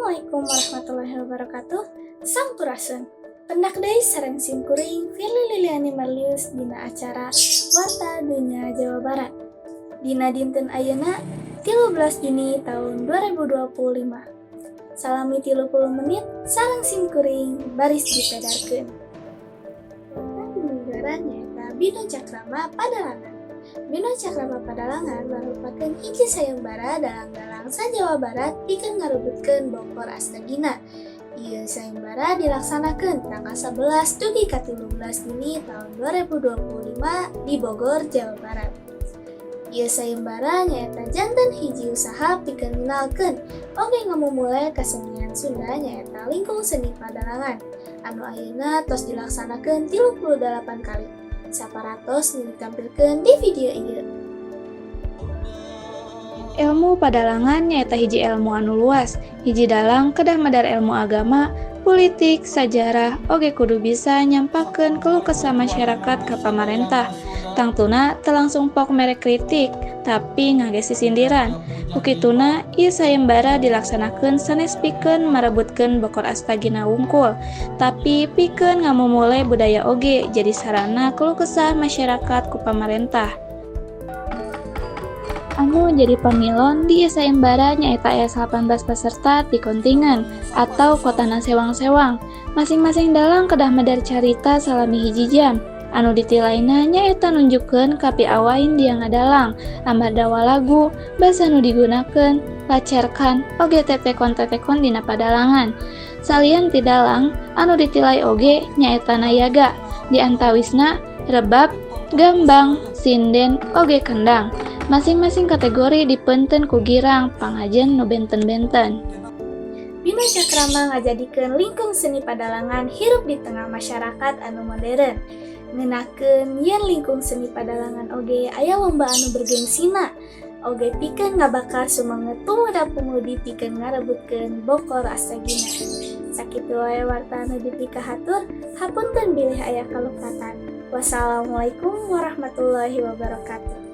Assalamualaikum warahmatullahi wabarakatuh. Sampurasun. Pendak deui sareng simkuring Firly Liliani Marlius dina acara Warta Dunya Jawa Barat. Dina dinten ayeuna 13 Juni tahun 2025. Salami 30 menit sareng simkuring baris dipedarkeun. Negara nyaeta Bino Cakrama Padalangan. Bino Cakrama Padalangan merupakan hiji sayembara dalang-dalang sa-Jawa Barat pikeun ngarebutkeun Bogor Astagina. Ieu sayembara dilaksanakeun tanggal 11 dugi ka 13 Juni tahun 2025 di Bogor, Jawa Barat. Ieu sayembara nyaeta janten hiji usaha pikeun ngenalkeun oge ngamumule kasenian Sunda nyaeta lingkung seni Padalangan anu ayeuna tos dilaksanakeun 38 kali. Saparatos ditampilkeun di video ieu. Ilmu Padalangan nyaeta hiji ilmu anu luas, hiji dalang kedah medar ilmu agama, politik, sajarah, oge kudu bisa nyampakeun keluh kesah masyarakat ka pamarentah. Tangtuna teu langsung pok mere kritik, tapi ngagesi sindiran. Ukituna, ieu sayembara dilaksanakeun sanes pikeun marebutkeun Bogor Astagina wungkul, tapi pikeun ngamumule budaya oge jadi sarana keluh kesah masyarakat ku pamarentah. Anu jadi pamilon di sayembara nyaeta aya 18 peserta ti kontingen atau kotana sewang-sewang. Masing-masing dalang kedah medar carita salami hiji jam. Anu ditilaina nyaeta nunjukkeun kapiawain dia ngadalang, ambar dawa lagu, basa nu digunakeun, lacerkan, oge tetekon-tetekon dina Padalangan. Salian ti dalang, anu ditilai oge nyaeta nayaga, di antawisna rebab, gambang, sinden, oge kendang. Masing-masing kategori dipeunteun ku girang pangajen nu benten-benten. Bino Cakrama ngajadikeun lingkung seni Padalangan hirup di tengah masyarakat anu modern. Ngenakeun yen lingkung seni Padalangan oge aya lomba anu bergengsina. Oge pikeun ngabakar sumanget pemuda-pemudi pikeun ngarebutkeun Bogor Astagina. Sakitu wae warta anu dipikahatur, hapunten bilih aya kalupatan. Wassalamualaikum warahmatullahi wabarakatuh.